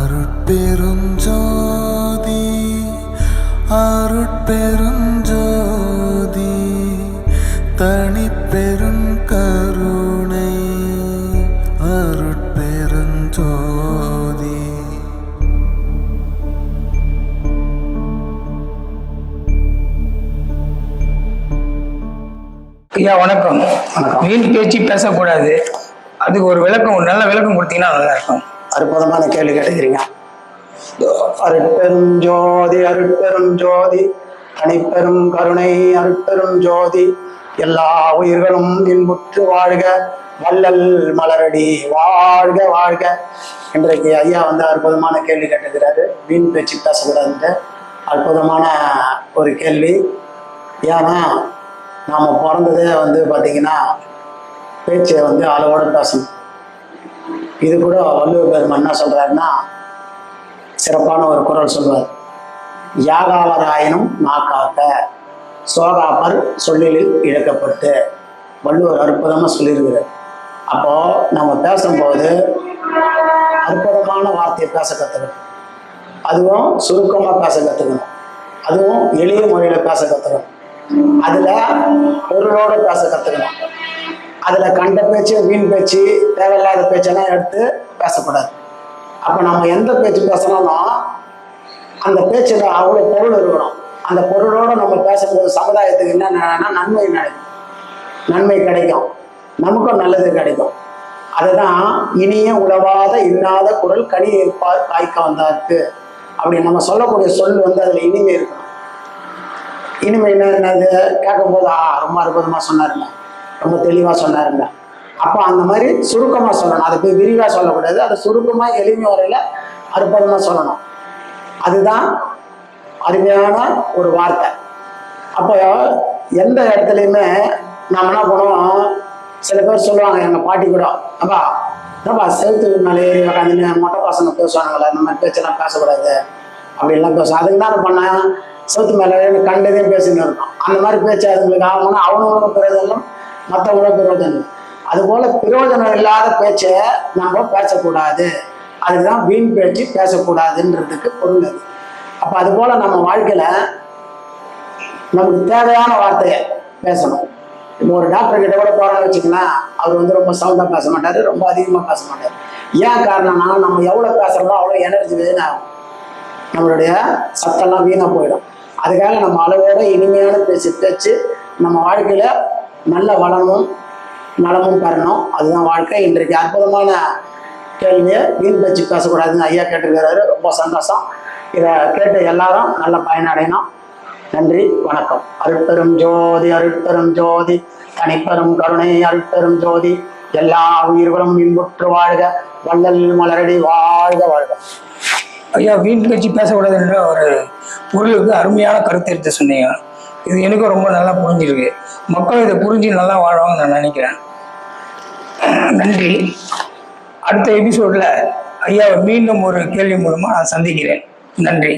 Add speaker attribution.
Speaker 1: அருட்பெருஞ்சோதி அருட்பெருஞ்சோதி தனிப்பெருங்கருணை அருட்பெருஞ்சோதி.
Speaker 2: ஐயா வணக்கம். வீண் பேச்சு பேசக்கூடாது, அதுக்கு ஒரு விளக்கம், ஒரு நல்ல விளக்கம் கொடுத்தீங்கன்னா நல்லா இருக்கும்.
Speaker 3: அற்புதமான கேள்வி கேட்டுக்கிறீங்க. அருட்பெரும் ஜோதி அருட்பெரும் ஜோதி தனிப்பெரும் கருணை அருட்பெரும் ஜோதி எல்லா உயிர்களும் இன்புற்று வாழ்க வள்ளல் மலரடி வாழ்க வாழ்க. இன்றைக்கு ஐயா அற்புதமான கேள்வி கேட்டுக்கிறாரு. வீண் பேச்சு பேசக்கூடாதுன்ட்டு அற்புதமான ஒரு கேள்வி. ஏன்னா நாம் பிறந்ததே பார்த்தீங்கன்னா பேச்சை அளவோடு பேசணும். இது கூட வள்ளுவர் பெருமான் என்ன சொல்றாருன்னா, சிறப்பான ஒரு குறள் சொல்வார். யாகாவராயினும் நாக்காக்க சோகாப்பர் சொல்லில் இழக்கப்பட்டு. வள்ளுவர் அற்புதமாக சொல்லியிருக்கிறார். அப்போ நம்ம பேசும்போது அற்புதமான வார்த்தையை பேச கற்றுக்கணும், அதுவும் சுருக்கமாக பேச கற்றுக்கணும், அதுவும் எளிய முறையில் பேச கற்றுக்கணும், அதில் பொருளோடு பேச கற்றுக்கணும். அதில் கண்ட பேச்சு, வீண் பேச்சு, தேவையில்லாத பேச்செல்லாம் எடுத்து பேசக்கூடாது. அப்போ நம்ம எந்த பேச்சு பேசணும்னா அந்த பேச்சில் அவ்வளோ பொருள் இருக்கணும். அந்த பொருளோடு நம்ம பேசும்போது சமுதாயத்துக்கு என்ன நன்மை கிடைக்கும், நமக்கும் நல்லது கிடைக்கும். அதுதான் இனிய உழவாத இன்னாத குரல் கனி ஏற்பார் காய்க்க வந்தாருக்கு அப்படி நம்ம சொல்லக்கூடிய சொல் அதில் இனிமை இருக்கணும். இனிமை என்னது கேட்கும்போது ரொம்ப அற்புதமாக சொன்னாருங்க, ரொம்ப தெளிவாக சொன்னாருங்க. அப்போ அந்த மாதிரி சுருக்கமாக சொல்லணும். அதுக்கு விரிவாக சொல்லக்கூடாது, அதை சுருக்கமாக எளிமை வரையில் அற்புதமாக சொல்லணும். அதுதான் அருமையான ஒரு வார்த்தை. அப்போ எந்த இடத்துலையுமே நம்ம என்ன பண்ணுவோம், சில பேர் சொல்லுவாங்க, எங்கள் பாட்டி கூட, அப்பா செவத்து மேலே ஏறி உட்காந்துன்னு மொட்டை பசங்க பேசுவானுங்களே, இந்த மாதிரி பேச்செல்லாம் பேசக்கூடாது அப்படின்லாம் பேசுவோம். அதுக்கு தான் பண்ணேன், செவத்து மேலே கண்டதையும் பேசின்னு இருக்கோம். அந்த மாதிரி பேச்சு அதுங்களுக்கு ஆகணும்னா அவனோட பிரயோஜனம், மற்றவங்களோட பிரயோஜனம். அதுபோல் பிரயோஜனம் இல்லாத பேச்சை நம்ம பேசக்கூடாது. அதுதான் வீண் பேச்சு பேசக்கூடாதுன்றதுக்கு பொருள் அது. அப்போ அதுபோல் நம்ம வாழ்க்கையில் நமக்கு தேவையான வார்த்தையை பேசணும். இப்போ ஒரு டாக்டர் கிட்ட கூட போகிறோன்னு வச்சுக்கலாம், அவர் ரொம்ப சவுண்டாக பேச மாட்டார், ரொம்ப அதிகமாக பேச மாட்டார். ஏன் காரணம்னா நம்ம எவ்வளோ பேசுகிறோமோ அவ்வளோ எனர்ஜி வீணாகும், நம்மளுடைய சத்தெல்லாம் வீணாக போயிடும். அதுக்காக நம்ம அளவோட இனிமையான பேச்சு நம்ம வாழ்க்கையில் நல்ல வளமும் நலமும் பெறணும். அதுதான் வாழ்க்கை. இன்றைக்கு அற்புதமான கேள்வியை வீண் பேச்சு பேசக்கூடாதுன்னு ஐயா கேட்டிருக்கிறாரு. ரொம்ப சந்தோஷம். இதை கேட்டு எல்லாரும் நல்ல பயனடையணும். நன்றி, வணக்கம். அருட்பெரும் ஜோதி அருட்பெரும் ஜோதி தனிப்பெரும் கருணை அருட்பெரும் ஜோதி எல்லா உயிர்களும் இன்புற்று வாழ்க வள்ளல் மலரடி வாழ்க வாழ்க.
Speaker 2: ஐயா, வீண் பேச்சு பேசக்கூடாதுன்ற ஒரு பொருளுக்கு அருமையான கருத்து எடுத்து சொன்னீங்க. இது எனக்கும் ரொம்ப நல்லா புரிஞ்சிருக்கு. மக்கள் இதை புரிஞ்சு நல்லா வாழ்வாங்க நான் நினைக்கிறேன். நன்றி. அடுத்த எபிசோட்ல ஐயாவை மீண்டும் ஒரு கேள்வி மூலமா நான் சந்திக்கிறேன். நன்றி.